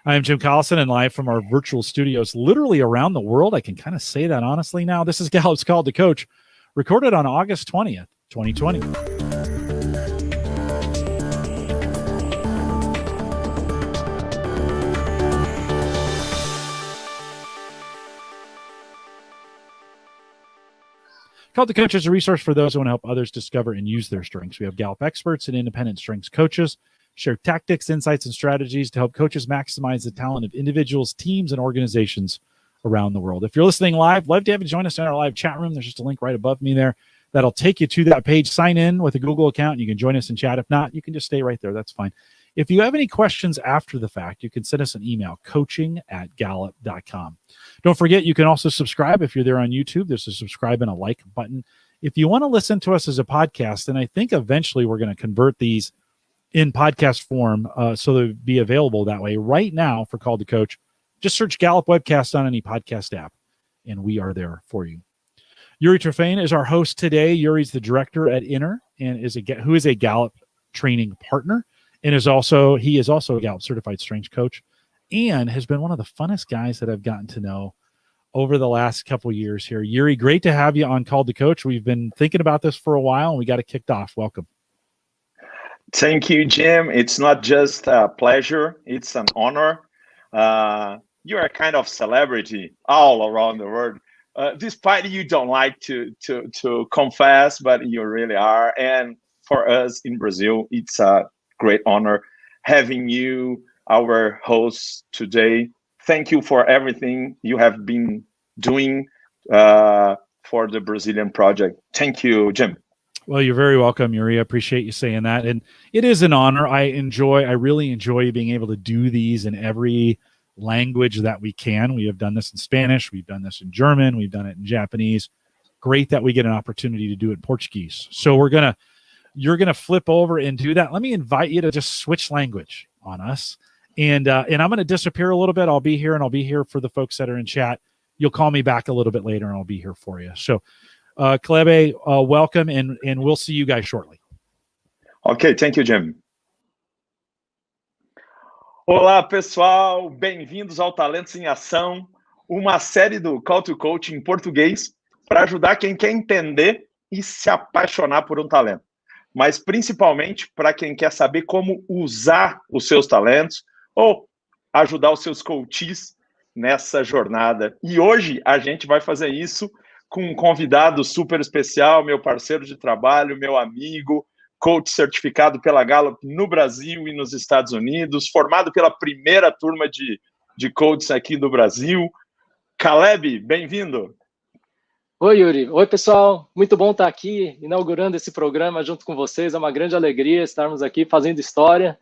I am Jim Collison, and live from our virtual studios literally around the world. I can kind of say that honestly now. This is Gallup's Call to Coach, recorded on August 20th, 2020. Call to Coach is a resource for those who want to help others discover and use their strengths. We have Gallup experts and independent strengths coaches share tactics, insights, and strategies to help coaches maximize the talent of individuals, teams, and organizations around the world. If you're listening live, love to have you join us in our live chat room. There's just a link right above me there that'll take you to that page. Sign in with a Google account, and you can join us in chat. If not, you can just stay right there. That's fine. If you have any questions after the fact, you can send us an email, coaching@gallup.com. Don't forget, you can also subscribe if you're there on YouTube. There's a subscribe and a like button. If you want to listen to us as a podcast, and I think eventually we're going to convert these in podcast form so they'll be available that way. Right now, for Call to Coach, just search Gallup Webcast on any podcast app, and we are there for you. Yuri Trefane is our host today. Yuri's the director at Inner, and who is a Gallup training partner, and he is also a Gallup certified strength coach, and has been one of the funnest guys that I've gotten to know over the last couple of years here. Yuri, great to have you on Call to Coach. We've been thinking about this for a while, and we got it kicked off. Welcome. Thank you, Jim. It's not just a pleasure, it's an honor. You're a kind of celebrity all around the world, despite you don't like to confess, but you really are. And for us in Brazil, it's a great honor having you, our host today. Thank you for everything you have been doing for the Brazilian project. Thank you, Jim. Well, you're very welcome, Yuri. I appreciate you saying that. And it is an honor. I really enjoy being able to do these in every language that we can. We have done this in Spanish. We've done this in German. We've done it in Japanese. Great that we get an opportunity to do it in Portuguese. So you're going to flip over and do that. Let me invite you to just switch language on us. And I'm going to disappear a little bit. I'll be here, and I'll be here for the folks that are in chat. You'll call me back a little bit later, and I'll be here for you. So Caleb, welcome, and we'll see you guys shortly. Ok, thank you, Jim. Olá, pessoal, bem-vindos ao Talentos em Ação, uma série do Call to Coach em português para ajudar quem quer entender e se apaixonar por um talento, mas principalmente para quem quer saber como usar os seus talentos ou ajudar os seus coaches nessa jornada. E hoje a gente vai fazer isso com um convidado super especial, meu parceiro de trabalho, meu amigo, coach certificado pela Gallup no Brasil e nos Estados Unidos, formado pela primeira turma de coaches aqui do Brasil. Caleb, bem-vindo. Oi, Yuri. Oi, pessoal. Muito bom estar aqui, inaugurando esse programa junto com vocês. É uma grande alegria estarmos aqui fazendo história.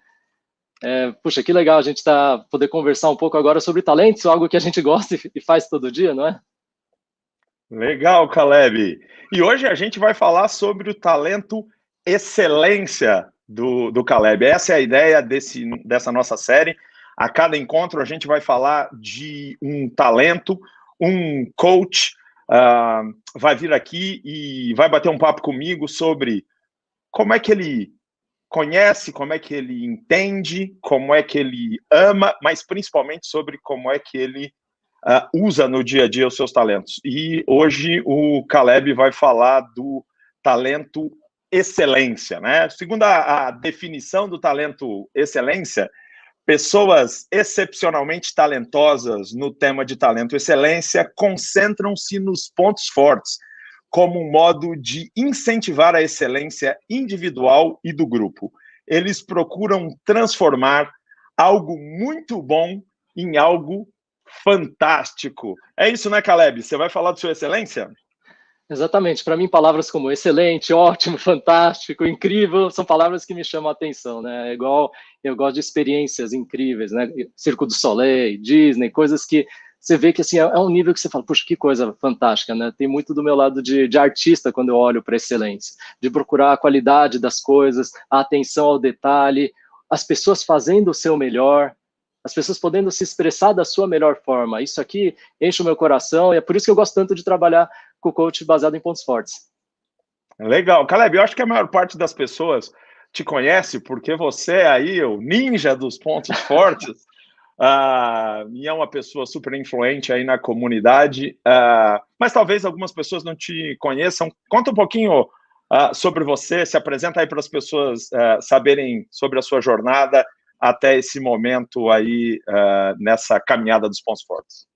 Puxa, que legal a gente poder conversar um pouco agora sobre talentos, algo que a gente gosta e faz todo dia, não é? Legal, Caleb. E hoje a gente vai falar sobre o talento excelência do Caleb. Essa é a ideia dessa nossa série. A cada encontro a gente vai falar de um talento, um coach vai vir aqui e vai bater um papo comigo sobre como é que ele conhece, como é que ele entende, como é que ele ama, mas principalmente sobre como é que ele usa no dia a dia os seus talentos. E hoje o Caleb vai falar do talento excelência, né? Segundo a definição do talento excelência, pessoas excepcionalmente talentosas no tema de talento excelência concentram-se nos pontos fortes, como um modo de incentivar a excelência individual e do grupo. Eles procuram transformar algo muito bom em algo fantástico. É isso, né, Caleb? Você vai falar de sua excelência? Exatamente. Para mim, palavras como excelente, ótimo, fantástico, incrível, são palavras que me chamam a atenção, né? É igual, eu gosto de experiências incríveis, né? Circo du Soleil, Disney, coisas que você vê que assim, é um nível que você fala, puxa, que coisa fantástica, né? Tem muito do meu lado de artista quando eu olho para a excelência, de procurar a qualidade das coisas, a atenção ao detalhe, as pessoas fazendo o seu melhor, as pessoas podendo se expressar da sua melhor forma. Isso aqui enche o meu coração e é por isso que eu gosto tanto de trabalhar com o coach baseado em pontos fortes. Legal. Caleb, eu acho que a maior parte das pessoas te conhece porque você é aí o ninja dos pontos fortes, e é uma pessoa super influente aí na comunidade, mas talvez algumas pessoas não te conheçam. Conta um pouquinho sobre você, se apresenta aí para as pessoas saberem sobre a sua jornada até esse momento aí, nessa caminhada dos pontos fortes.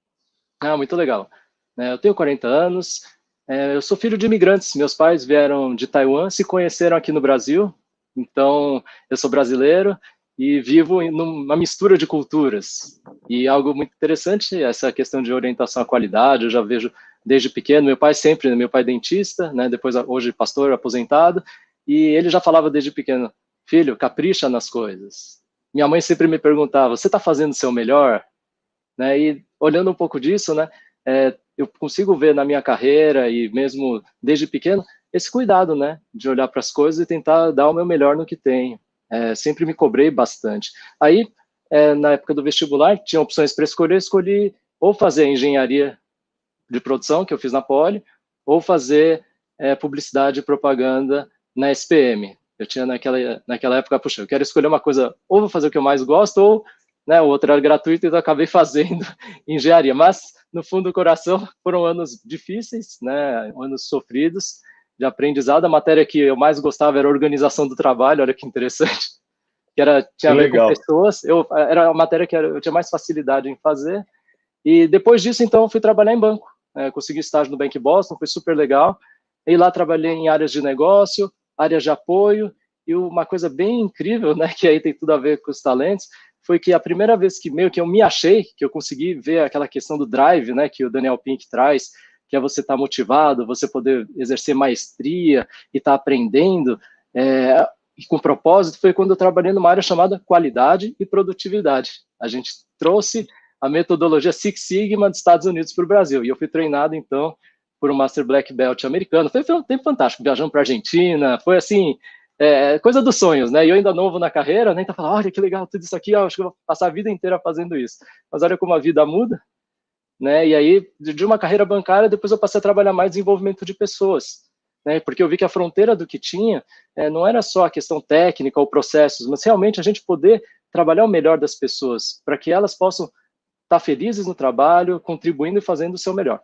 Muito legal. Eu tenho 40 anos, eu sou filho de imigrantes, meus pais vieram de Taiwan, se conheceram aqui no Brasil, então eu sou brasileiro e vivo numa mistura de culturas. E algo muito interessante, essa questão de orientação à qualidade, eu já vejo desde pequeno, meu pai é dentista, né, depois hoje pastor aposentado, e ele já falava desde pequeno, filho, capricha nas coisas. Minha mãe sempre me perguntava, você está fazendo o seu melhor? Né, e olhando um pouco disso, né, eu consigo ver na minha carreira e mesmo desde pequeno esse cuidado, né, de olhar para as coisas e tentar dar o meu melhor no que tenho. Sempre me cobrei bastante. Aí, na época do vestibular, tinha opções para escolher, escolhi ou fazer engenharia de produção, que eu fiz na Poli, ou fazer publicidade e propaganda na SPM. Eu tinha naquela época, puxa, eu quero escolher uma coisa, ou vou fazer o que eu mais gosto, ou né, o outro era gratuito, então eu acabei fazendo engenharia. Mas, no fundo do coração, foram anos difíceis, né, anos sofridos, de aprendizado. A matéria que eu mais gostava era a organização do trabalho, olha que interessante, tinha a ver com pessoas. Era a matéria que eu tinha mais facilidade em fazer. E depois disso, então, eu fui trabalhar em banco. Consegui estágio no Bank Boston, foi super legal. E lá trabalhei em áreas de negócio, áreas de apoio, e uma coisa bem incrível, né, que aí tem tudo a ver com os talentos, foi que a primeira vez que meio que eu me achei, que eu consegui ver aquela questão do drive, né, que o Daniel Pink traz, que é você estar motivado, você poder exercer maestria e estar aprendendo, e com propósito, foi quando eu trabalhei numa área chamada qualidade e produtividade. A gente trouxe a metodologia Six Sigma dos Estados Unidos para o Brasil, e eu fui treinado, então, por um Master Black Belt americano. Foi um tempo fantástico, viajando para a Argentina, foi assim, coisa dos sonhos, né? E eu ainda novo na carreira, nem tá falando, olha que legal tudo isso aqui, acho que eu vou passar a vida inteira fazendo isso. Mas olha como a vida muda, né? E aí, de uma carreira bancária, depois eu passei a trabalhar mais desenvolvimento de pessoas, né? Porque eu vi que a fronteira do que tinha não era só a questão técnica ou processos, mas realmente a gente poder trabalhar o melhor das pessoas, para que elas possam estar felizes no trabalho, contribuindo e fazendo o seu melhor.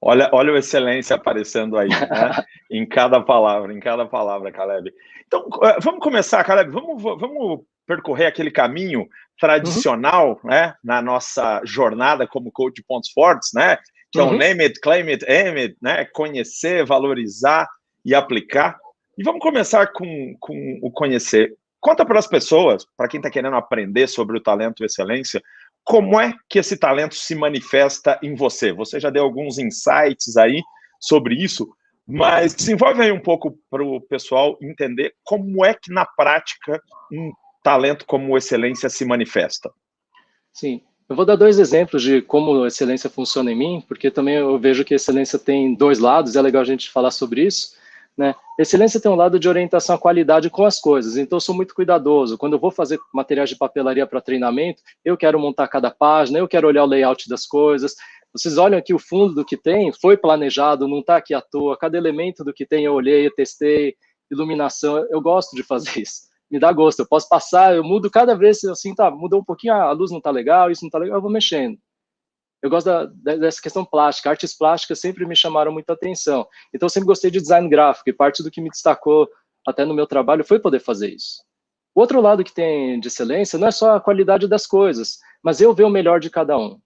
Olha o excelência aparecendo aí, né? em cada palavra, Caleb. Então, vamos começar, Caleb, vamos percorrer aquele caminho tradicional, né, na nossa jornada como coach de pontos fortes, né, que é o name it, claim it, aim it, né, conhecer, valorizar e aplicar. E vamos começar com o conhecer. Conta para as pessoas, para quem está querendo aprender sobre o talento e excelência, como é que esse talento se manifesta em você? Você já deu alguns insights aí sobre isso, mas desenvolve aí um pouco para o pessoal entender como é que, na prática, um talento como excelência se manifesta. Sim, eu vou dar 2 exemplos de como a excelência funciona em mim, porque também eu vejo que a excelência tem 2 lados, é legal a gente falar sobre isso, né? Excelência tem um lado de orientação à qualidade com as coisas, então eu sou muito cuidadoso. Quando eu vou fazer materiais de papelaria para treinamento, eu quero montar cada página, eu quero olhar o layout das coisas. Vocês olham aqui o fundo do que tem, foi planejado, não está aqui à toa. Cada elemento do que tem eu olhei, eu testei, iluminação, eu gosto de fazer isso. Me dá gosto, eu posso passar, eu mudo cada vez, assim, tá, mudou um pouquinho, a luz não está legal, isso não está legal, eu vou mexendo. Eu gosto dessa questão plástica, artes plásticas sempre me chamaram muita atenção. Então, eu sempre gostei de design gráfico, e parte do que me destacou até no meu trabalho foi poder fazer isso. O outro lado que tem de excelência não é só a qualidade das coisas, mas eu ver o melhor de cada um.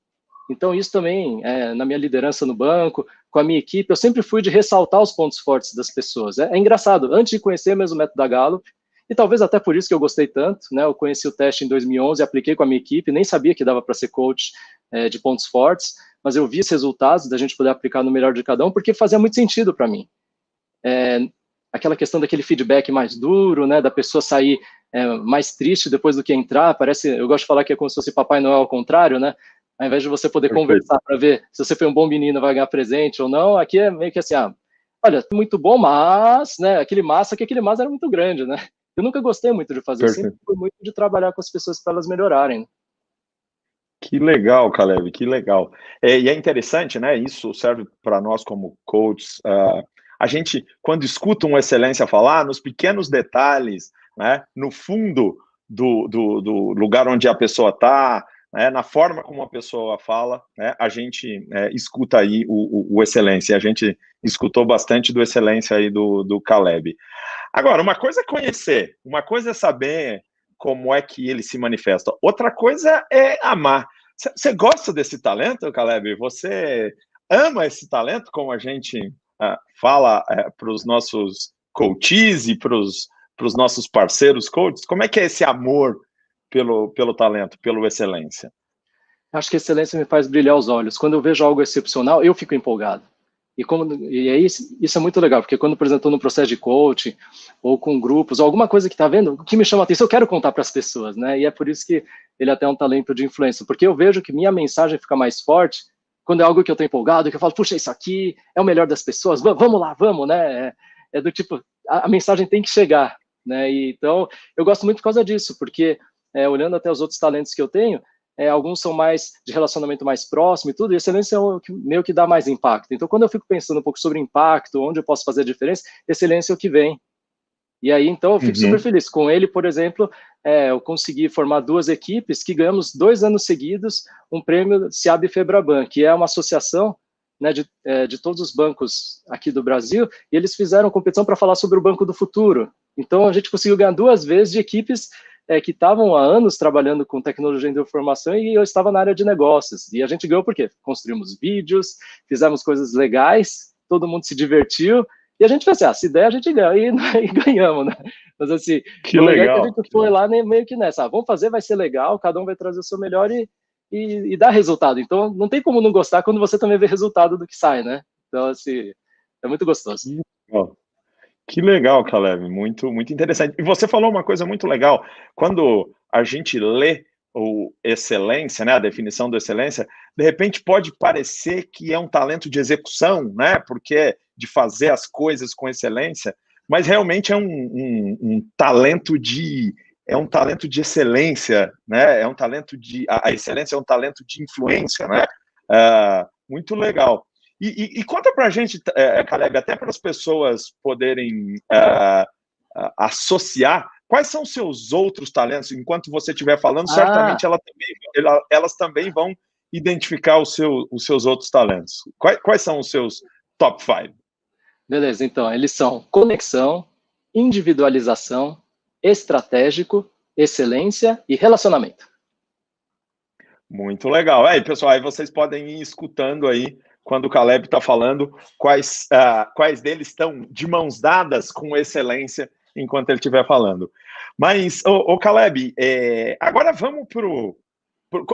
Então, isso também, na minha liderança no banco, com a minha equipe, eu sempre fui de ressaltar os pontos fortes das pessoas. É engraçado, antes de conhecer mesmo o método da Gallup, e talvez até por isso que eu gostei tanto, né? Eu conheci o teste em 2011, apliquei com a minha equipe, nem sabia que dava para ser coach de pontos fortes, mas eu vi os resultados da gente poder aplicar no melhor de cada um, porque fazia muito sentido para mim. Aquela questão daquele feedback mais duro, né? Da pessoa sair mais triste depois do que entrar, eu gosto de falar que é como se fosse Papai Noel ao contrário, né? Ao invés de você poder conversar para ver se você foi um bom menino, vai ganhar presente ou não, aqui é meio que assim, olha, muito bom, mas, né? Aquele mas era muito grande, né? Eu nunca gostei muito de fazer, eu sempre fui muito de trabalhar com as pessoas para elas melhorarem. Que legal, Caleb, que legal. E é interessante, né? Isso serve para nós como coaches. A gente, quando escuta uma excelência falar, nos pequenos detalhes, né? No fundo do lugar onde a pessoa está, né, na forma como a pessoa fala, né, a gente escuta aí o excelência. A gente escutou bastante do excelência aí do Caleb. Agora, uma coisa é conhecer, uma coisa é saber como é que ele se manifesta, outra coisa é amar. Você gosta desse talento, Caleb? Você ama esse talento, como a gente fala para os nossos coaches e para os nossos parceiros coaches? Como é que é esse amor pelo talento, pela excelência? Acho que a excelência me faz brilhar os olhos. Quando eu vejo algo excepcional, eu fico empolgado. E aí, isso é muito legal, porque quando, por exemplo, estou no processo de coaching, ou com grupos, ou alguma coisa que está vendo, que me chama a atenção, eu quero contar para as pessoas, né? E é por isso que ele até é um talento de influência, porque eu vejo que minha mensagem fica mais forte quando é algo que eu estou empolgado, que eu falo, puxa, isso aqui é o melhor das pessoas, vamos lá, vamos, né? É do tipo, a mensagem tem que chegar, né? E, então, eu gosto muito por causa disso, porque olhando até os outros talentos que eu tenho, alguns são mais de relacionamento mais próximo e tudo, e excelência é o que meio que dá mais impacto. Então, quando eu fico pensando um pouco sobre impacto, onde eu posso fazer a diferença, excelência é o que vem. E aí, então, eu fico super feliz. Com ele, por exemplo, eu consegui formar 2 equipes que ganhamos 2 anos seguidos um prêmio SEAB Febraban, que é uma associação, né, de todos os bancos aqui do Brasil, e eles fizeram competição para falar sobre o Banco do Futuro. Então, a gente conseguiu ganhar 2 vezes de equipes que estavam há anos trabalhando com tecnologia de informação e eu estava na área de negócios. E a gente ganhou por quê? Construímos vídeos, fizemos coisas legais, todo mundo se divertiu, e a gente fez assim, se der a gente ganha, e ganhamos, né? Mas assim, que legal. Que a gente foi lá meio que nessa, vamos fazer, vai ser legal, cada um vai trazer o seu melhor e dar resultado. Então, não tem como não gostar quando você também vê resultado do que sai, né? Então, assim, é muito gostoso. Que legal, Caleb, muito, muito interessante. E você falou uma coisa muito legal, quando a gente lê o excelência, né, a definição do excelência, de repente pode parecer que é um talento de execução, né, porque é de fazer as coisas com excelência, mas realmente é um talento de excelência, né, a excelência é um talento de influência, né, muito legal. E conta para a gente, Caleb, até para as pessoas poderem associar, quais são os seus outros talentos? Enquanto você estiver falando, certamente elas também vão identificar os seus outros talentos. Quais são os seus top 5? Beleza, então, eles são conexão, individualização, estratégico, excelência e relacionamento. Muito legal. Aí, pessoal, aí vocês podem ir escutando aí, quando o Caleb está falando, quais deles estão de mãos dadas com excelência enquanto ele estiver falando. Mas, Caleb, agora vamos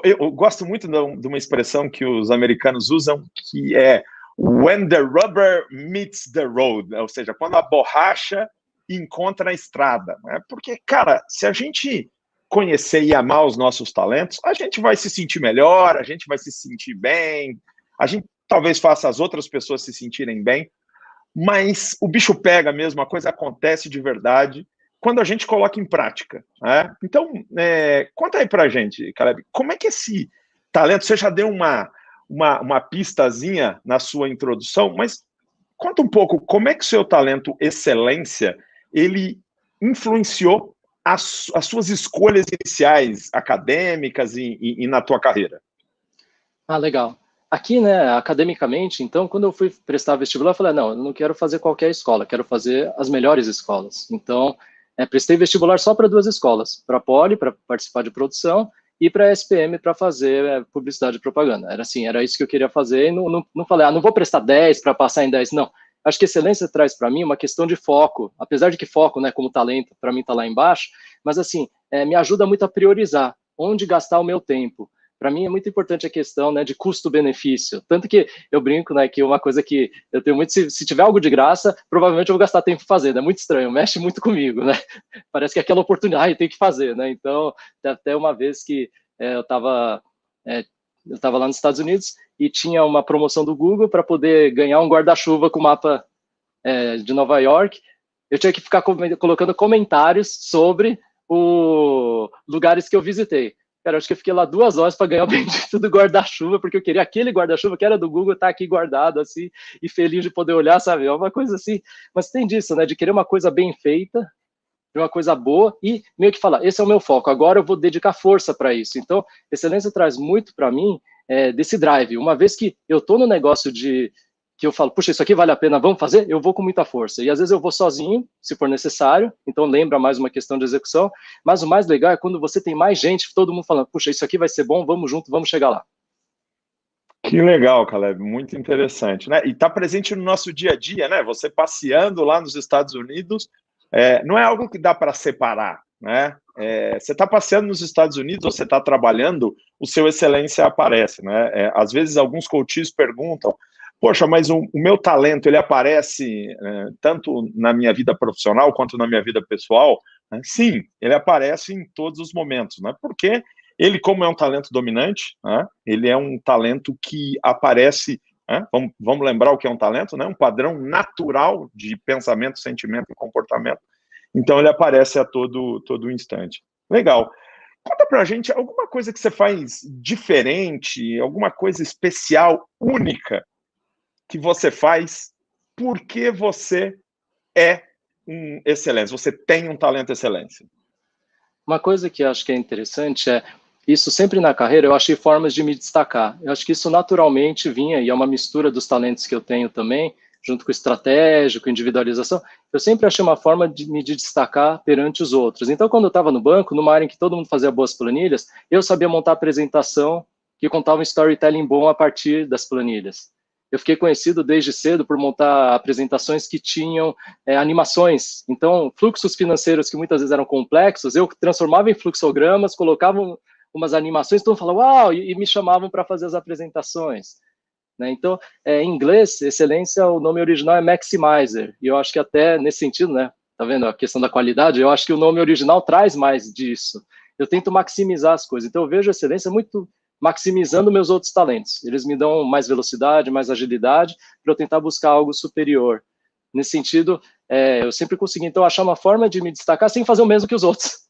eu gosto muito de uma expressão que os americanos usam, que é when the rubber meets the road, ou seja, quando a borracha encontra a estrada. Né? Porque, cara, se a gente conhecer e amar os nossos talentos, a gente vai se sentir melhor, a gente vai se sentir bem, a gente talvez faça as outras pessoas se sentirem bem, mas o bicho pega mesmo, a coisa acontece de verdade quando a gente coloca em prática. Né? Então, conta aí pra gente, Caleb, como é que esse talento, você já deu uma pistazinha na sua introdução, mas conta um pouco como é que o seu talento excelência, ele influenciou as suas escolhas iniciais acadêmicas e na tua carreira. Legal. Aqui, né, academicamente, então, quando eu fui prestar vestibular, eu falei, não, eu não quero fazer qualquer escola, quero fazer as melhores escolas. Então, prestei vestibular só para 2 escolas, para a Poli, para participar de produção, e para a SPM, para fazer publicidade e propaganda. Era isso que eu queria fazer, e não falei, não vou prestar 10 para passar em 10, não. Acho que excelência traz para mim uma questão de foco, apesar de que foco, né, como talento, para mim está lá embaixo, mas assim, me ajuda muito a priorizar onde gastar o meu tempo. Para mim é muito importante a questão, né, de custo-benefício. Tanto que eu brinco, né, que uma coisa que eu tenho muito, se tiver algo de graça, provavelmente eu vou gastar tempo fazendo. É muito estranho, mexe muito comigo, né? Parece que é aquela oportunidade, tem que fazer, né? Então, até uma vez que eu estava lá nos Estados Unidos e tinha uma promoção do Google para poder ganhar um guarda-chuva com o mapa de Nova York. Eu tinha que ficar colocando comentários sobre os lugares que eu visitei. Cara, acho que eu fiquei lá 2 horas para ganhar o bendito do guarda-chuva, porque eu queria aquele guarda-chuva que era do Google, tá aqui guardado, assim, e feliz de poder olhar, sabe? É uma coisa assim. Mas tem disso, né? De querer uma coisa bem feita de uma coisa boa e meio que falar, esse é o meu foco, agora eu vou dedicar força para isso. Então, excelência traz muito para mim desse drive. Uma vez que eu estou no negócio que eu falo, puxa, isso aqui vale a pena, vamos fazer? Eu vou com muita força. E às vezes eu vou sozinho, se for necessário, então lembra mais uma questão de execução, mas o mais legal é quando você tem mais gente, todo mundo falando, puxa, isso aqui vai ser bom, vamos junto, vamos chegar lá. Que legal, Caleb, muito interessante, né? E está presente no nosso dia a dia, né? Você passeando lá nos Estados Unidos, não é algo que dá para separar, né? Você está passeando nos Estados Unidos, você está trabalhando, o seu excelência aparece, né? Às vezes alguns coaches perguntam, poxa, mas o meu talento, ele aparece tanto na minha vida profissional quanto na minha vida pessoal? Né? Sim, ele aparece em todos os momentos, né? Porque ele, como é um talento dominante, né? Ele é um talento que aparece, né? Vamos lembrar o que é um talento, né? Um padrão natural de pensamento, sentimento e comportamento. Então, ele aparece a todo instante. Legal. Conta pra gente alguma coisa que você faz diferente, alguma coisa especial, única, que você faz porque você é um excelência, você tem um talento excelência. Uma coisa que eu acho que é interessante isso sempre na carreira, eu achei formas de me destacar. Eu acho que isso naturalmente vinha, e é uma mistura dos talentos que eu tenho também, junto com estratégia, com individualização, eu sempre achei uma forma de me destacar perante os outros. Então, quando eu estava no banco, numa área em que todo mundo fazia boas planilhas, eu sabia montar a apresentação que contava um storytelling bom a partir das planilhas. Eu fiquei conhecido desde cedo por montar apresentações que tinham animações. Então, fluxos financeiros que muitas vezes eram complexos, eu transformava em fluxogramas, colocava umas animações, todo mundo falava, uau, e me chamavam para fazer as apresentações. Né? Então, em inglês, excelência, o nome original é maximizer, e eu acho que até nesse sentido, né, tá vendo a questão da qualidade, eu acho que o nome original traz mais disso. Eu tento maximizar as coisas, então eu vejo a excelência muito maximizando meus outros talentos. Eles me dão mais velocidade, mais agilidade, para eu tentar buscar algo superior. Nesse sentido, eu sempre consegui, então, achar uma forma de me destacar sem fazer o mesmo que os outros.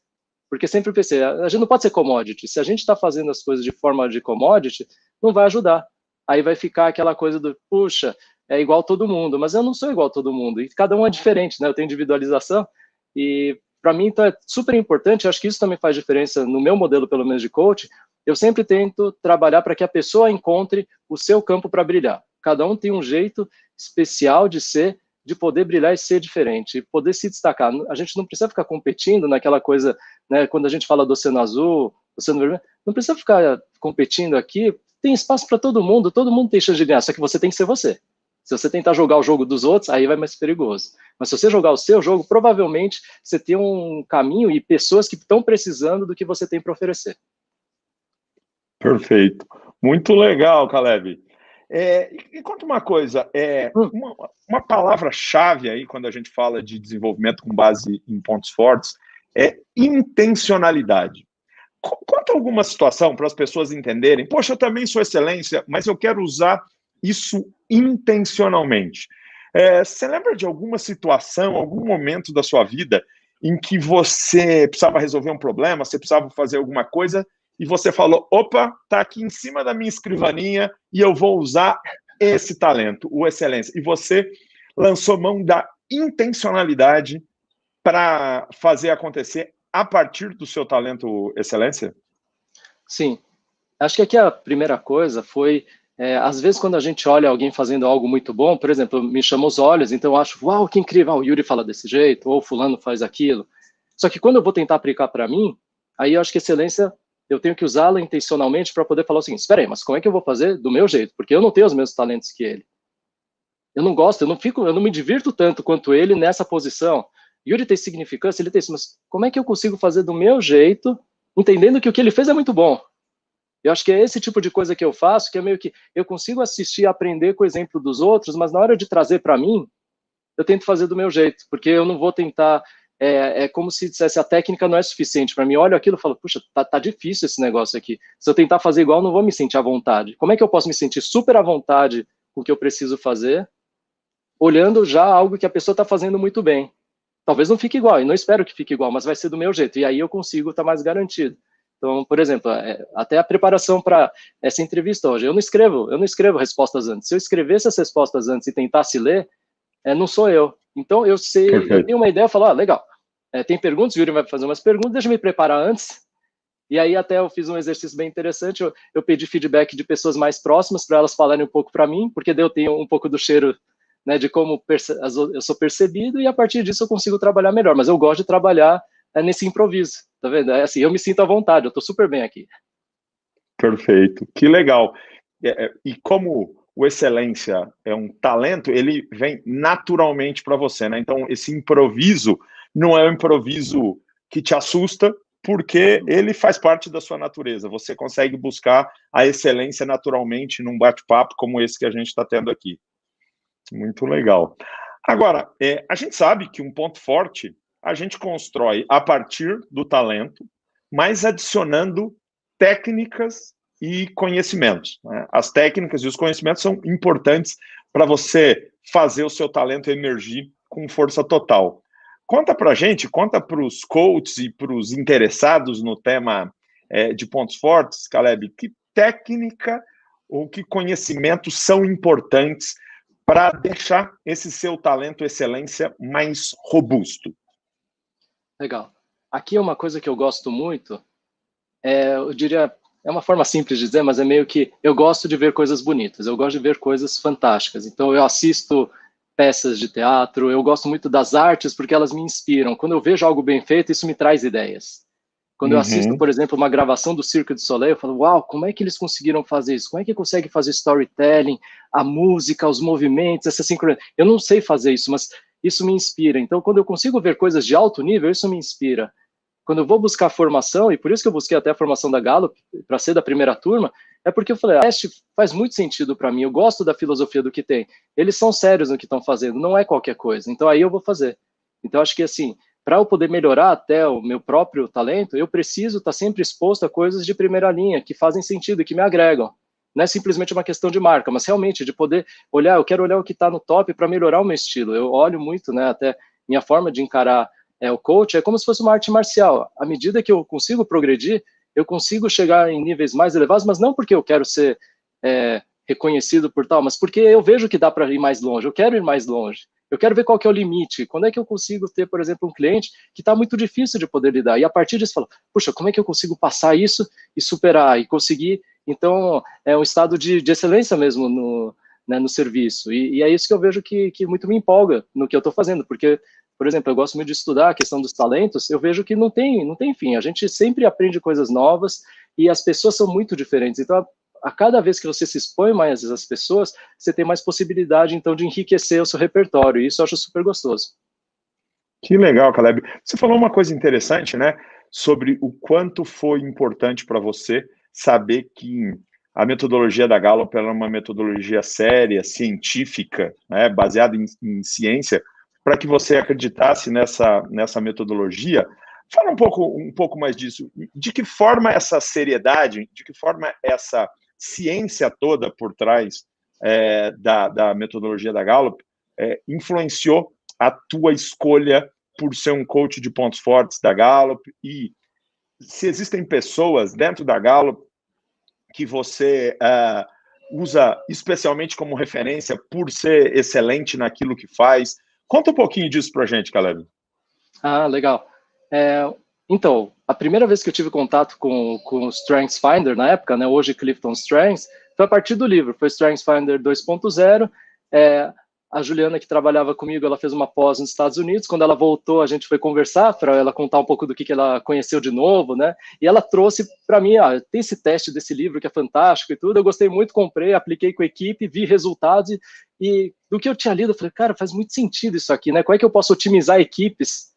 Porque sempre pensei, a gente não pode ser commodity. Se a gente está fazendo as coisas de forma de commodity, não vai ajudar. Aí vai ficar aquela coisa do, puxa, é igual todo mundo. Mas eu não sou igual a todo mundo. E cada um é diferente, né? Eu tenho individualização. E, para mim, então, é super importante. Acho que isso também faz diferença no meu modelo, pelo menos, de coach. Eu sempre tento trabalhar para que a pessoa encontre o seu campo para brilhar. Cada um tem um jeito especial de ser, de poder brilhar e ser diferente, e poder se destacar. A gente não precisa ficar competindo naquela coisa, né, quando a gente fala do oceano azul, oceano vermelho, não precisa ficar competindo aqui, tem espaço para todo mundo tem chance de ganhar, só que você tem que ser você. Se você tentar jogar o jogo dos outros, aí vai mais perigoso. Mas se você jogar o seu jogo, provavelmente você tem um caminho e pessoas que estão precisando do que você tem para oferecer. Perfeito. Muito legal, Caleb. E conta uma coisa, uma palavra-chave aí quando a gente fala de desenvolvimento com base em pontos fortes é intencionalidade. Conta alguma situação para as pessoas entenderem, poxa, eu também sou excelência, mas eu quero usar isso intencionalmente. Você lembra de alguma situação, algum momento da sua vida em que você precisava resolver um problema, você precisava fazer alguma coisa e você falou, opa, está aqui em cima da minha escrivaninha e eu vou usar esse talento, o excelência. E você lançou mão da intencionalidade para fazer acontecer a partir do seu talento excelência? Sim. Acho que aqui a primeira coisa foi, às vezes quando a gente olha alguém fazendo algo muito bom, por exemplo, me chama os olhos, então eu acho, uau, que incrível, o Yuri fala desse jeito, ou fulano faz aquilo. Só que quando eu vou tentar aplicar para mim, aí eu acho que excelência eu tenho que usá-la intencionalmente para poder falar o seguinte, espera aí, mas como é que eu vou fazer do meu jeito? Porque eu não tenho os mesmos talentos que ele. Eu não gosto, eu não me divirto tanto quanto ele nessa posição. Yuri tem significância, ele tem isso, mas como é que eu consigo fazer do meu jeito, entendendo que o que ele fez é muito bom? Eu acho que é esse tipo de coisa que eu faço, que é meio que eu consigo assistir e aprender com o exemplo dos outros, mas na hora de trazer para mim, eu tento fazer do meu jeito, porque eu não vou tentar... É como se dissesse, a técnica não é suficiente para mim. Olho aquilo e falo, puxa, tá difícil esse negócio aqui. Se eu tentar fazer igual, não vou me sentir à vontade. Como é que eu posso me sentir super à vontade com o que eu preciso fazer, olhando já algo que a pessoa está fazendo muito bem? Talvez não fique igual, e não espero que fique igual, mas vai ser do meu jeito. E aí eu consigo estar mais garantido. Então, por exemplo, até a preparação para essa entrevista hoje, eu não escrevo respostas antes. Se eu escrevesse as respostas antes e tentasse ler, não sou eu. Então, eu sei, eu tenho uma ideia, eu falo, legal, tem perguntas, o Yuri vai fazer umas perguntas, deixa eu me preparar antes. E aí até eu fiz um exercício bem interessante, eu pedi feedback de pessoas mais próximas para elas falarem um pouco para mim, porque daí eu tenho um pouco do cheiro, né, de como eu sou percebido, e a partir disso eu consigo trabalhar melhor. Mas eu gosto de trabalhar nesse improviso, tá vendo? É assim, eu me sinto à vontade, eu estou super bem aqui. Perfeito, que legal. E como o excelência é um talento, ele vem naturalmente para você, né? Então, esse improviso não é um improviso que te assusta, porque ele faz parte da sua natureza. Você consegue buscar a excelência naturalmente num bate-papo como esse que a gente está tendo aqui. Muito legal. Agora, a gente sabe que um ponto forte a gente constrói a partir do talento, mas adicionando técnicas e conhecimentos, né? As técnicas e os conhecimentos são importantes para você fazer o seu talento emergir com força total. Conta para a gente, conta para os coaches e para os interessados no tema de pontos fortes, Caleb, que técnica ou que conhecimentos são importantes para deixar esse seu talento excelência mais robusto? Legal. Aqui é uma coisa que eu gosto muito, eu diria, é uma forma simples de dizer, mas é meio que eu gosto de ver coisas bonitas, eu gosto de ver coisas fantásticas. Então eu assisto peças de teatro, eu gosto muito das artes porque elas me inspiram. Quando eu vejo algo bem feito, isso me traz ideias. Quando eu assisto, por exemplo, uma gravação do Cirque du Soleil, eu falo, uau, como é que eles conseguiram fazer isso? Como é que consegue fazer storytelling, a música, os movimentos, essa sincronia? Eu não sei fazer isso, mas isso me inspira. Então, quando eu consigo ver coisas de alto nível, isso me inspira. Quando eu vou buscar formação, e por isso que eu busquei até a formação da Gallup, para ser da primeira turma, é porque eu falei, este faz muito sentido para mim, eu gosto da filosofia do que tem. Eles são sérios no que estão fazendo, não é qualquer coisa. Então, aí eu vou fazer. Então, acho que assim, para eu poder melhorar até o meu próprio talento, eu preciso estar sempre exposto a coisas de primeira linha, que fazem sentido, que me agregam. Não é simplesmente uma questão de marca, mas realmente de poder olhar, eu quero olhar o que está no top para melhorar o meu estilo. Eu olho muito, né, até minha forma de encarar o coach é como se fosse uma arte marcial. À medida que eu consigo progredir, eu consigo chegar em níveis mais elevados, mas não porque eu quero ser reconhecido por tal, mas porque eu vejo que dá para ir mais longe, eu quero ir mais longe. Eu quero ver qual que é o limite, quando é que eu consigo ter, por exemplo, um cliente que está muito difícil de poder lidar, e a partir disso fala, puxa, como é que eu consigo passar isso e superar, e conseguir, então, é um estado de excelência mesmo no serviço, e é isso que eu vejo que muito me empolga no que eu estou fazendo, porque, por exemplo, eu gosto muito de estudar a questão dos talentos, eu vejo que não tem fim, a gente sempre aprende coisas novas, e as pessoas são muito diferentes, então, a cada vez que você se expõe mais às pessoas, você tem mais possibilidade, então, de enriquecer o seu repertório, e isso eu acho super gostoso. Que legal, Caleb. Você falou uma coisa interessante, né, sobre o quanto foi importante para você saber que a metodologia da Gallup era uma metodologia séria, científica, né, baseada em ciência, para que você acreditasse nessa metodologia. Fala um pouco mais disso. De que forma essa seriedade, de que forma essa ciência toda por trás da metodologia da Gallup influenciou a tua escolha por ser um coach de pontos fortes da Gallup, e se existem pessoas dentro da Gallup que você usa especialmente como referência por ser excelente naquilo que faz. Conta um pouquinho disso pra gente, Caleb. Ah, legal. Então, a primeira vez que eu tive contato com o Strengths Finder, na época, né, hoje Clifton Strengths, foi a partir do livro, foi Strengths Finder 2.0, a Juliana, que trabalhava comigo, ela fez uma pós nos Estados Unidos. Quando ela voltou, a gente foi conversar para ela contar um pouco do que ela conheceu de novo, né? E ela trouxe para mim, tem esse teste desse livro que é fantástico e tudo. Eu gostei muito, comprei, apliquei com a equipe, vi resultados e do que eu tinha lido, eu falei, cara, faz muito sentido isso aqui, né? Como é que eu posso otimizar equipes?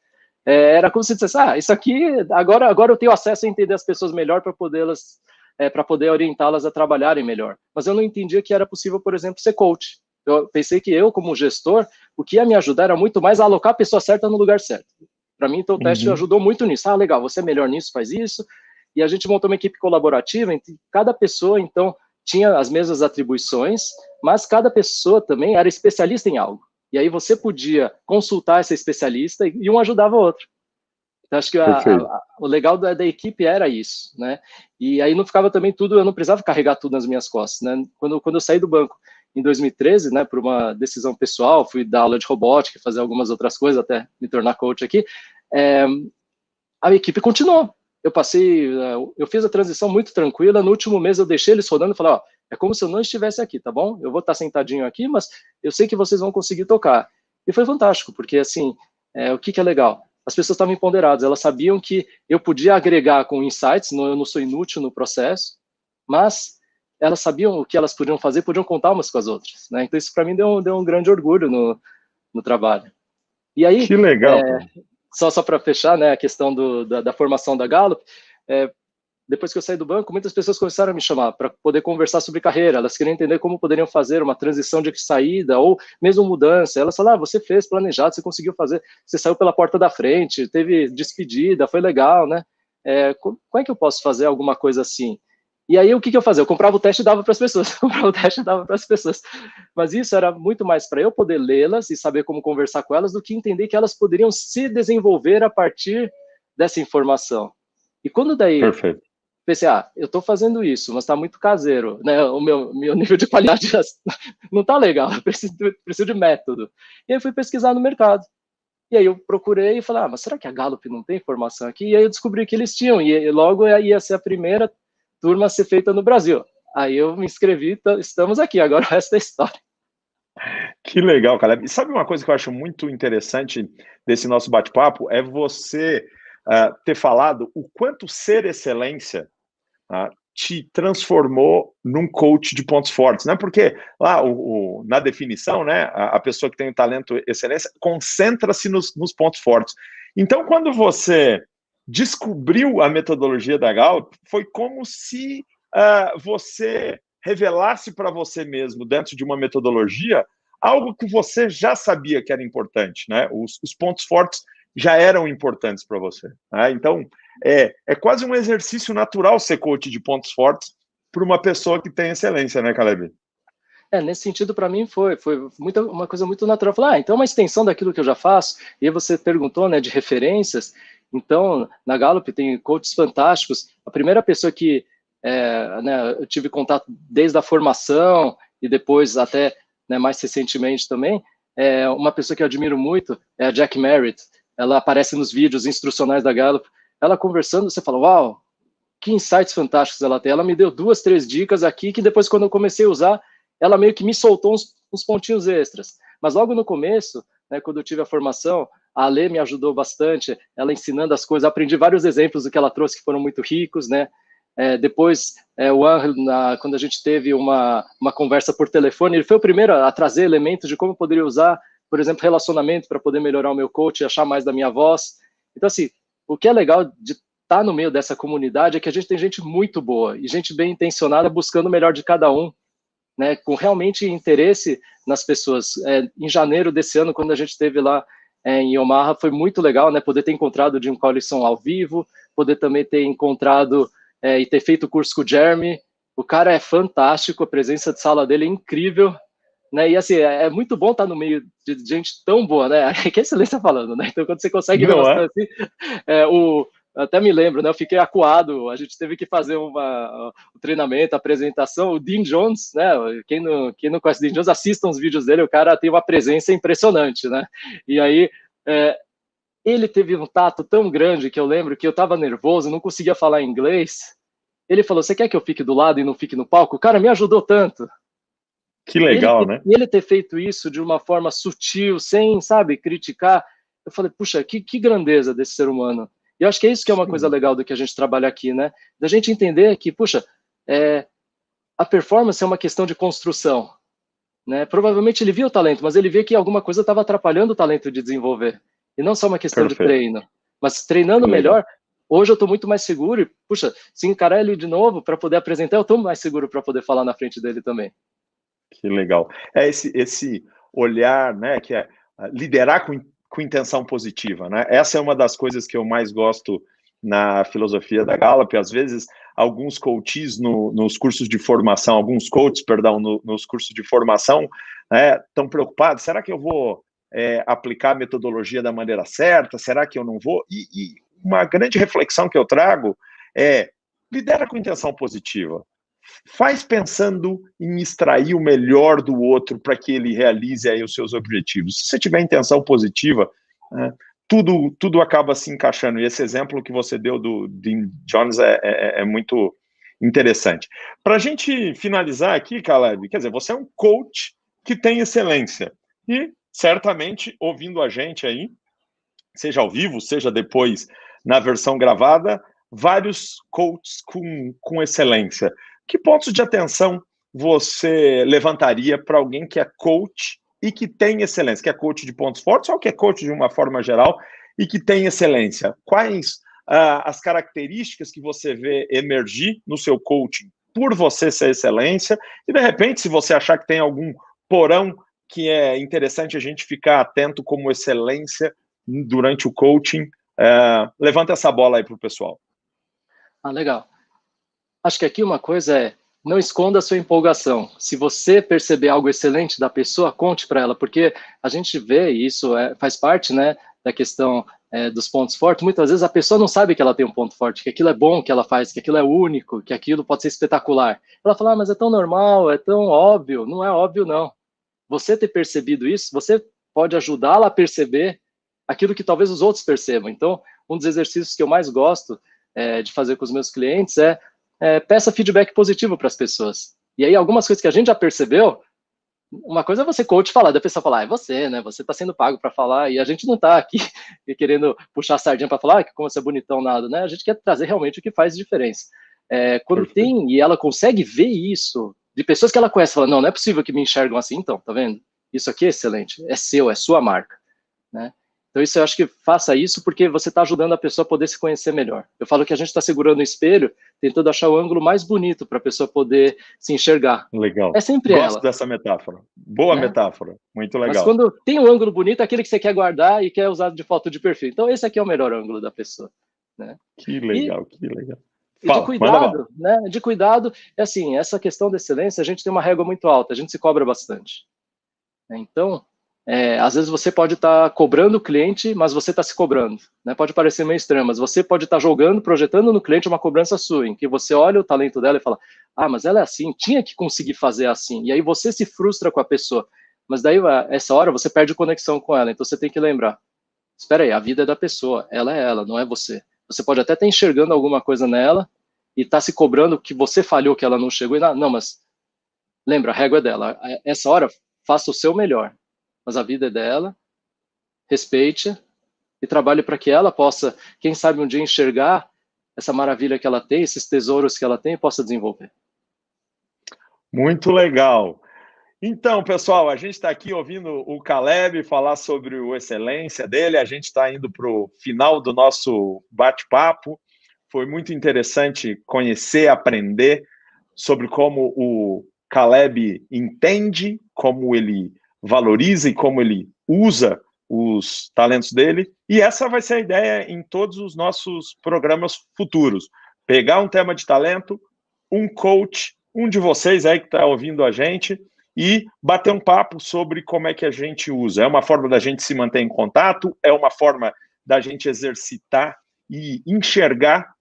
Era como se dissesse, isso aqui, agora eu tenho acesso a entender as pessoas melhor para poder orientá-las a trabalharem melhor. Mas eu não entendia que era possível, por exemplo, ser coach. Eu pensei que eu, como gestor, o que ia me ajudar era muito mais a alocar a pessoa certa no lugar certo. Para mim, então, o teste ajudou muito nisso. Legal, você é melhor nisso, faz isso. E a gente montou uma equipe colaborativa, em que cada pessoa, então, tinha as mesmas atribuições, mas cada pessoa também era especialista em algo. E aí você podia consultar essa especialista e um ajudava o outro. Então, acho que o legal da equipe era isso, né? E aí não ficava também tudo, eu não precisava carregar tudo nas minhas costas, né? Quando eu saí do banco, em 2013, né, por uma decisão pessoal, fui dar aula de robótica, fazer algumas outras coisas, até me tornar coach aqui, a equipe continuou. Eu fiz a transição muito tranquila, no último mês eu deixei eles rodando e falei, ó, é como se eu não estivesse aqui, tá bom? Eu vou estar sentadinho aqui, mas eu sei que vocês vão conseguir tocar. E foi fantástico, porque assim, o que é legal? As pessoas estavam empoderadas, elas sabiam que eu podia agregar com insights, eu não sou inútil no processo, mas elas sabiam o que elas podiam fazer, podiam contar umas com as outras, né? Então isso para mim deu um grande orgulho no trabalho. E aí, que legal. Só para fechar, né, a questão da formação da Gallup, depois que eu saí do banco, muitas pessoas começaram a me chamar para poder conversar sobre carreira. Elas queriam entender como poderiam fazer uma transição de saída ou mesmo mudança. Elas falaram, você fez planejado, você conseguiu fazer, você saiu pela porta da frente, teve despedida, foi legal, né? Como é que eu posso fazer alguma coisa assim? E aí, o que eu fazia? Eu comprava o teste e dava para as pessoas. Mas isso era muito mais para eu poder lê-las e saber como conversar com elas do que entender que elas poderiam se desenvolver a partir dessa informação. E quando daí... Perfeito. Pensei, eu estou fazendo isso, mas está muito caseiro, né? O meu nível de qualidade não está legal, eu preciso de método. E aí fui pesquisar no mercado. E aí eu procurei e falei, mas será que a Gallup não tem informação aqui? E aí eu descobri que eles tinham, e logo ia ser a primeira turma a ser feita no Brasil. Aí eu me inscrevi, estamos aqui, agora o resto da história. Que legal, Caleb. E sabe uma coisa que eu acho muito interessante desse nosso bate-papo? É você ter falado o quanto ser excelência te transformou num coach de pontos fortes, né? Porque lá, na definição, né, a pessoa que tem o talento excelência concentra-se nos pontos fortes. Então, quando você descobriu a metodologia da Gallup, foi como se você revelasse para você mesmo, dentro de uma metodologia, algo que você já sabia que era importante, né? Os pontos fortes já eram importantes para você, né? Então, é quase um exercício natural ser coach de pontos fortes para uma pessoa que tem excelência, né, Caleb? Nesse sentido, para mim, foi uma coisa muito natural. Falar, então é uma extensão daquilo que eu já faço. E aí você perguntou, né, de referências. Então, na Gallup tem coaches fantásticos. A primeira pessoa que né, eu tive contato desde a formação e depois até, né, mais recentemente também, uma pessoa que eu admiro muito é a Jack Merritt. Ela aparece nos vídeos instrucionais da Gallup. Ela conversando, você fala, uau, que insights fantásticos ela tem. Ela me deu 2, 3 dicas aqui que depois, quando eu comecei a usar, ela meio que me soltou uns pontinhos extras. Mas logo no começo, né, quando eu tive a formação, a Alê me ajudou bastante, ela ensinando as coisas. Aprendi vários exemplos do que ela trouxe que foram muito ricos, né? Depois, o Angel, quando a gente teve uma conversa por telefone, ele foi o primeiro a trazer elementos de como eu poderia usar, por exemplo, relacionamento para poder melhorar o meu coach e achar mais da minha voz. Então, assim, o que é legal de estar no meio dessa comunidade é que a gente tem gente muito boa e gente bem intencionada buscando o melhor de cada um, né, com realmente interesse nas pessoas. Em janeiro desse ano, quando a gente esteve lá em Omaha, foi muito legal, né, poder ter encontrado o Jim Collison ao vivo, poder também ter encontrado e ter feito o curso com o Jeremy. O cara é fantástico, a presença de sala dele é incrível, né, e assim, é muito bom estar no meio de gente tão boa, né, que excelência falando, né, então quando você consegue ver bastante assim, até me lembro, né? Eu fiquei acuado. A gente teve que fazer um treinamento, apresentação. O Dean Jones, né? Quem não conhece o Dean Jones, assistam os vídeos dele. O cara tem uma presença impressionante, né? E aí, ele teve um tato tão grande que eu lembro que eu estava nervoso, não conseguia falar inglês. Ele falou: "Você quer que eu fique do lado e não fique no palco?" O cara me ajudou tanto. Que legal, né? E ele ter feito isso de uma forma sutil, sem, sabe, criticar. Eu falei: puxa, que grandeza desse ser humano. E eu acho que é isso que é uma coisa legal do que a gente trabalha aqui, né? Da gente entender que, puxa, a performance é uma questão de construção, né? Provavelmente ele viu o talento, mas ele vê que alguma coisa estava atrapalhando o talento de desenvolver. E não só uma questão de treino. Mas treinando melhor, hoje eu estou muito mais seguro e, puxa, se encarar ele de novo para poder apresentar, eu estou mais seguro para poder falar na frente dele também. Que legal. Esse olhar, né, que é liderar com intenção positiva, né? Essa é uma das coisas que eu mais gosto na filosofia da Gallup. Às vezes, alguns coaches nos cursos de formação, alguns coaches, perdão, nos cursos de formação, estão preocupados. Será que eu vou aplicar a metodologia da maneira certa? Será que eu não vou? E uma grande reflexão que eu trago é: lidera com intenção positiva. Faz pensando em extrair o melhor do outro para que ele realize aí os seus objetivos. Se você tiver intenção positiva, tudo acaba se encaixando. E esse exemplo que você deu do Dean Jones é muito interessante. Para a gente finalizar aqui, Caleb, quer dizer, você é um coach que tem excelência. E, certamente, ouvindo a gente aí, seja ao vivo, seja depois na versão gravada, vários coaches com excelência. Que pontos de atenção você levantaria para alguém que é coach e que tem excelência, que é coach de pontos fortes ou que é coach de uma forma geral e que tem excelência? Quais as características que você vê emergir no seu coaching por você ser excelência? E, de repente, se você achar que tem algum porão que é interessante a gente ficar atento como excelência durante o coaching, levanta essa bola aí para o pessoal. Legal. Acho que aqui uma coisa é, não esconda a sua empolgação. Se você perceber algo excelente da pessoa, conte para ela, porque a gente vê, e isso faz parte, né, da questão dos pontos fortes. Muitas vezes a pessoa não sabe que ela tem um ponto forte, que aquilo é bom que ela faz, que aquilo é único, que aquilo pode ser espetacular. Ela fala, mas é tão normal, é tão óbvio. Não é óbvio, não. Você ter percebido isso, você pode ajudá-la a perceber aquilo que talvez os outros percebam. Então, um dos exercícios que eu mais gosto de fazer com os meus clientes peça feedback positivo para as pessoas. E aí, algumas coisas que a gente já percebeu, uma coisa é você coach falar, da pessoa falar, é você, né? Você está sendo pago para falar, e a gente não está aqui querendo puxar a sardinha para falar que como você é bonitão, nada, né? A gente quer trazer realmente o que faz diferença. Quando tem, e ela consegue ver isso, de pessoas que ela conhece, fala, não é possível que me enxergam assim, então, tá vendo? Isso aqui é excelente, é seu, é sua marca, né? Então, isso eu acho que faça isso porque você está ajudando a pessoa a poder se conhecer melhor. Eu falo que a gente está segurando o espelho, tentando achar o ângulo mais bonito para a pessoa poder se enxergar. Legal. É sempre ela. Gosto dessa metáfora. Boa metáfora. Muito legal. Mas quando tem um ângulo bonito, é aquele que você quer guardar e quer usar de foto de perfil. Então, esse aqui é o melhor ângulo da pessoa, né? Que legal, que legal. E de cuidado, né? De cuidado, é assim, essa questão da excelência, a gente tem uma régua muito alta, a gente se cobra bastante. Então, às vezes você pode estar cobrando o cliente, mas você está se cobrando, né? Pode parecer meio estranho, mas você pode estar jogando, projetando no cliente uma cobrança sua, em que você olha o talento dela e fala, mas ela é assim, tinha que conseguir fazer assim, e aí você se frustra com a pessoa, mas daí, essa hora, você perde conexão com ela, então você tem que lembrar, espera aí, a vida é da pessoa, ela é ela, não é você. Você pode até estar enxergando alguma coisa nela, e estar se cobrando que você falhou, que ela não chegou, não, mas lembra, a régua é dela, essa hora, faça o seu melhor, mas a vida é dela, respeite e trabalhe para que ela possa, quem sabe um dia enxergar essa maravilha que ela tem, esses tesouros que ela tem e possa desenvolver. Muito legal. Então, pessoal, a gente está aqui ouvindo o Caleb falar sobre a excelência dele, a gente está indo para o final do nosso bate-papo. Foi muito interessante conhecer, aprender sobre como o Caleb entende, como ele valoriza e como ele usa os talentos dele. E essa vai ser a ideia em todos os nossos programas futuros. Pegar um tema de talento, um coach, um de vocês aí que está ouvindo a gente, e bater um papo sobre como é que a gente usa. É uma forma da gente se manter em contato, é uma forma da gente exercitar e enxergar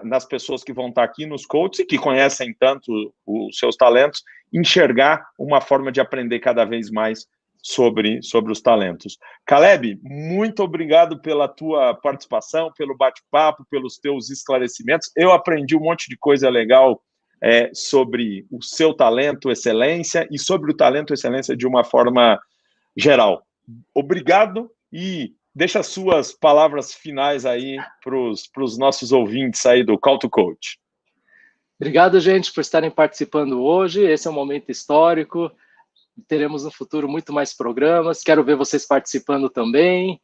nas pessoas que vão estar aqui nos coaches e que conhecem tanto os seus talentos, enxergar uma forma de aprender cada vez mais sobre os talentos. Caleb, muito obrigado pela tua participação, pelo bate-papo, pelos teus esclarecimentos. Eu aprendi um monte de coisa legal sobre o seu talento, excelência, e sobre o talento, excelência de uma forma geral. Obrigado e deixa as suas palavras finais aí para os nossos ouvintes aí do Call to Coach. Obrigado, gente, por estarem participando hoje. Esse é um momento histórico. Teremos no futuro muito mais programas. Quero ver vocês participando também.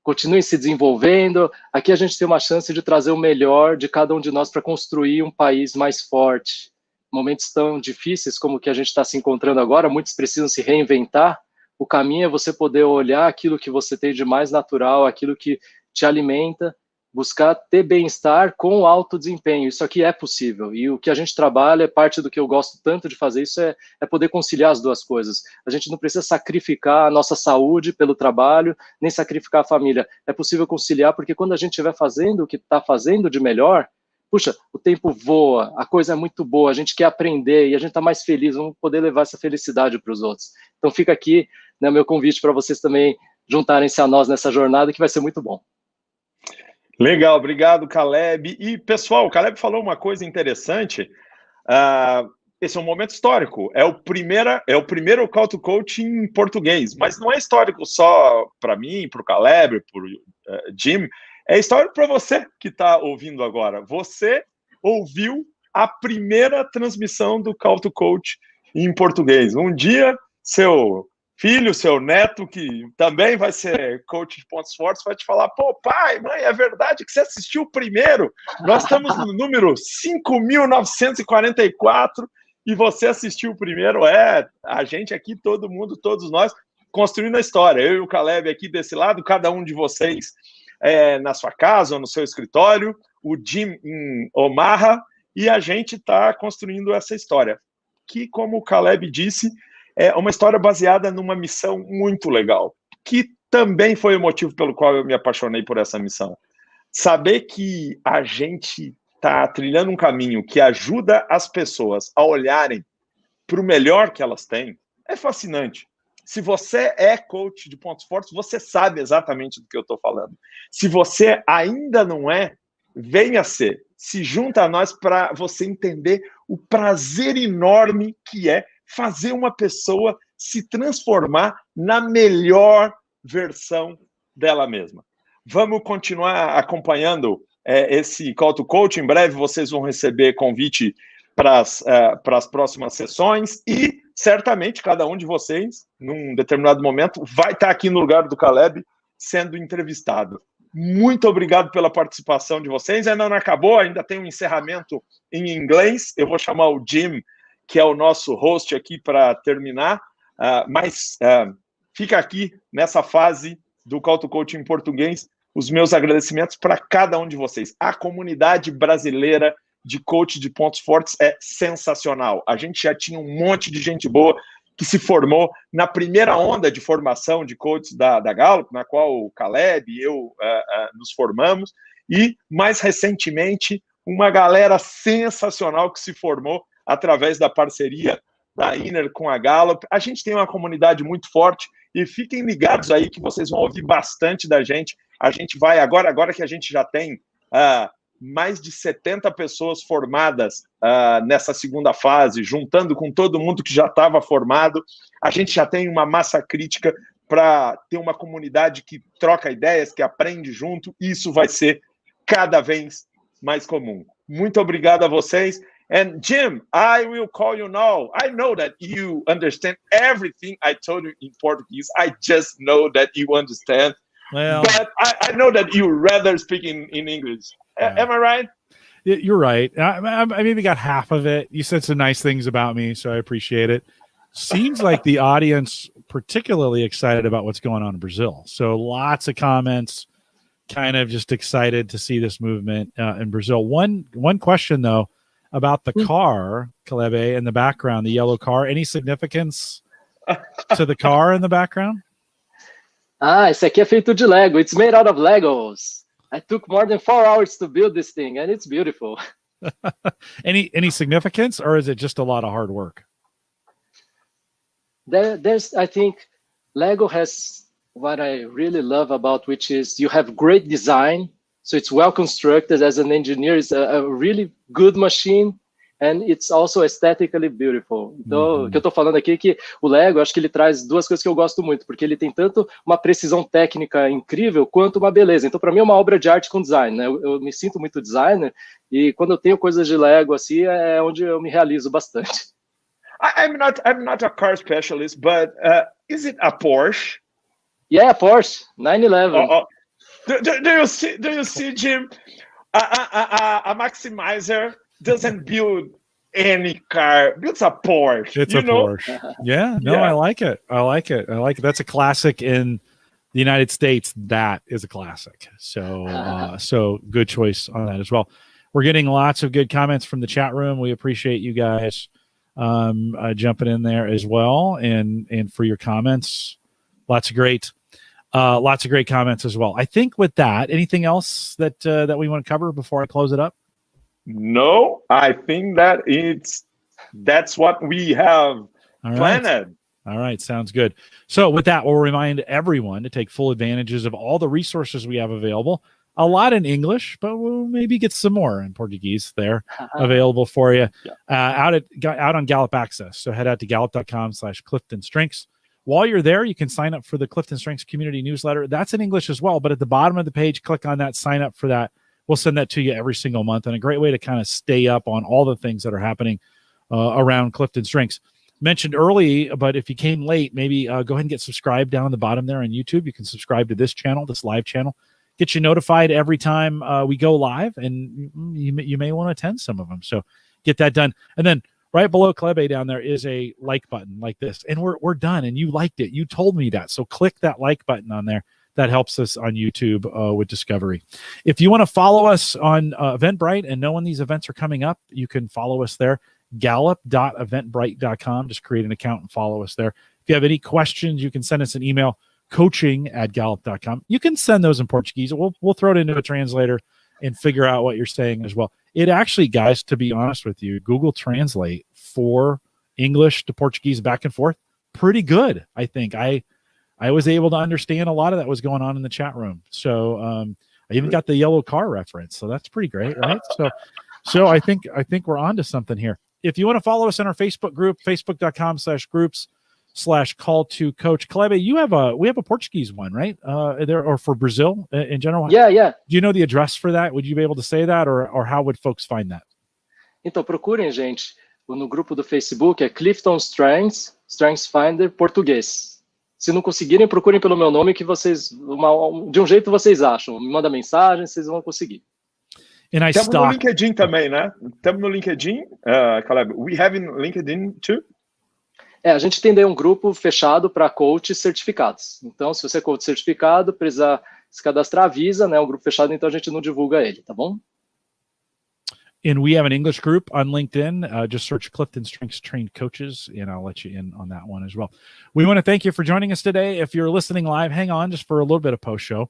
Continuem se desenvolvendo. Aqui a gente tem uma chance de trazer o melhor de cada um de nós para construir um país mais forte. Momentos tão difíceis como o que a gente está se encontrando agora, muitos precisam se reinventar. O caminho é você poder olhar aquilo que você tem de mais natural, aquilo que te alimenta, buscar ter bem-estar com alto desempenho. Isso aqui é possível. E o que a gente trabalha, parte do que eu gosto tanto de fazer isso é poder conciliar as duas coisas. A gente não precisa sacrificar a nossa saúde pelo trabalho, nem sacrificar a família. É possível conciliar, porque quando a gente estiver fazendo o que está fazendo de melhor, puxa, o tempo voa, a coisa é muito boa, a gente quer aprender e a gente está mais feliz, vamos poder levar essa felicidade para os outros. Então fica aqui, né, meu convite para vocês também juntarem-se a nós nessa jornada, que vai ser muito bom. Legal, obrigado, Caleb. E, pessoal, o Caleb falou uma coisa interessante. Esse é um momento histórico. É o primeiro Call to Coach em português, mas não é histórico só para mim, para o Caleb, para o Jim. É histórico para você que está ouvindo agora. Você ouviu a primeira transmissão do Call to Coach em português. Um dia, seu filho, seu neto, que também vai ser coach de pontos fortes, vai te falar, pô, pai, mãe, é verdade que você assistiu o primeiro? Nós estamos no número 5.944 e você assistiu o primeiro. A gente aqui, todo mundo, todos nós, construindo a história. Eu e o Caleb aqui desse lado, cada um de vocês na sua casa ou no seu escritório, o Jim em Omaha, e a gente está construindo essa história, que, como o Caleb disse, é uma história baseada numa missão muito legal, que também foi o motivo pelo qual eu me apaixonei por essa missão. Saber que a gente está trilhando um caminho que ajuda as pessoas a olharem para o melhor que elas têm é fascinante. Se você é coach de pontos fortes, você sabe exatamente do que eu estou falando. Se você ainda não é, venha ser. Se junta a nós para você entender o prazer enorme que é fazer uma pessoa se transformar na melhor versão dela mesma. Vamos continuar acompanhando esse Call to Coach. Em breve vocês vão receber convite para as próximas sessões e certamente cada um de vocês, num determinado momento, vai estar aqui no lugar do Caleb sendo entrevistado. Muito obrigado pela participação de vocês. Ainda não acabou, ainda tem um encerramento em inglês. Eu vou chamar o Jim, que é o nosso host aqui para terminar, mas fica aqui nessa fase do Call to Coach em português os meus agradecimentos para cada um de vocês. A comunidade brasileira de coach de pontos fortes é sensacional. A gente já tinha um monte de gente boa que se formou na primeira onda de formação de coaches da Gallup, na qual o Caleb e eu nos formamos, e mais recentemente uma galera sensacional que se formou através da parceria da Inner com a Gallup. A gente tem uma comunidade muito forte e fiquem ligados aí que vocês vão ouvir bastante da gente. A gente vai, agora que a gente já tem mais de 70 pessoas formadas nessa segunda fase, juntando com todo mundo que já estava formado, a gente já tem uma massa crítica para ter uma comunidade que troca ideias, que aprende junto, e isso vai ser cada vez mais comum. Muito obrigado a vocês. And Jim, I will call you now. I know that you understand everything I told you in Portuguese. I just know that you understand. Well, but I know that you rather speak in English. Am I right? You're right. I maybe got half of it. You said some nice things about me, so I appreciate it. Seems like the audience particularly excited about what's going on in Brazil. So lots of comments, kind of just excited to see this movement in Brazil. One question, though, about the car, Caleb, in the background, the yellow car. Any significance to the car in the background? Esse aqui é feito de Lego. It's made out of Legos. I took more than 4 hours to build this thing, and it's beautiful. Any significance, or is it just a lot of hard work? There's, I think, Lego has what I really love about, which is you have great design. So it's well constructed. As an engineer, it's a really good machine, and it's also aesthetically beautiful. Então, o que eu estou falando aqui é que o Lego, acho que ele traz duas coisas que eu gosto muito, porque ele tem tanto uma precisão técnica incrível, quanto uma beleza. Então, para mim, é uma obra de arte com design, né? Eu me sinto muito designer, e quando eu tenho coisas de Lego, assim, é onde eu me realizo bastante. I'm not a car specialist, but is it a Porsche? Yeah, Porsche 911. Do you see, Jim? A Maximizer doesn't build any car; builds a Porsche. It's a Porsche. Yeah, no, yeah. I like it. That's a classic in the United States. That is a classic. So, so good choice on that as well. We're getting lots of good comments from the chat room. We appreciate you guys jumping in there as well, and for your comments. Lots of great comments as well. I think with that, anything else that we want to cover before I close it up? No, I think that that's what we have planned. All right, sounds good. So with that, we'll remind everyone to take full advantages of all the resources we have available. A lot in English, but we'll maybe get some more in Portuguese there available for you out on Gallup Access. So head out to gallup.com/Clifton Strengths. While you're there, you can sign up for the Clifton Strengths community newsletter. That's in English as well, but at the bottom of the page, click on that, sign up for that. We'll send that to you every single month, and a great way to kind of stay up on all the things that are happening around Clifton Strengths. Mentioned early, but if you came late, maybe go ahead and get subscribed down on the bottom there on YouTube. You can subscribe to this channel, this live channel. Get you notified every time we go live, and you may want to attend some of them. So get that done. And then right below Kalebe down there is a like button like this. And we're done, and you liked it. You told me that. So click that like button on there. That helps us on YouTube with discovery. If you want to follow us on Eventbrite and know when these events are coming up, you can follow us there. Gallup.eventbrite.com. Just create an account and follow us there. If you have any questions, you can send us an email, coaching@gallup.com. You can send those in Portuguese. We'll throw it into a translator and figure out what you're saying as well. It actually, guys, to be honest with you, Google Translate for English to Portuguese back and forth, pretty good. I think I was able to understand a lot of that was going on in the chat room. So I even got the yellow car reference. So that's pretty great, right? So I think we're on to something here. If you want to follow us in our Facebook group, facebook.com/groups/call2coach. Kalebe, we have a Portuguese one, right? There, or for Brazil in general? Yeah. Do you know the address for that? Would you be able to say that, or how would folks find that? Então, procurem, gente, no grupo do Facebook, é Clifton Strengths Finder Português. Se não conseguirem, procurem pelo meu nome, que vocês, de um jeito vocês acham. Me manda mensagem, vocês vão conseguir. Estamos no LinkedIn também, né? Estamos no LinkedIn, Kalebe. We have in LinkedIn too? A gente tem daí um grupo fechado para coaches certificados. Então, se você é coach certificado, precisar se cadastrar, avisa, né? Um grupo fechado, então a gente não divulga ele, tá bom? And we have an English group on LinkedIn. Just search Clifton Strengths Trained Coaches, and I'll let you in on that one as well. We want to thank you for joining us today. If you're listening live, hang on just for a little bit of post-show.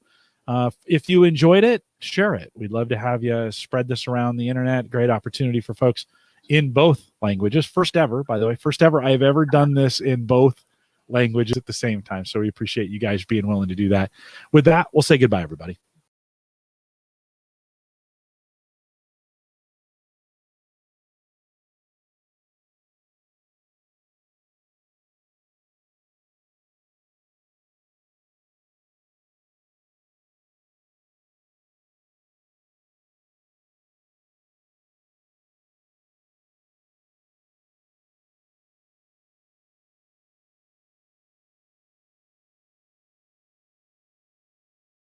If you enjoyed it, share it. We'd love to have you spread this around the internet. Great opportunity for folks in both languages. First ever, by the way, I have ever done this in both languages at the same time. So we appreciate you guys being willing to do that. With that, we'll say goodbye, everybody.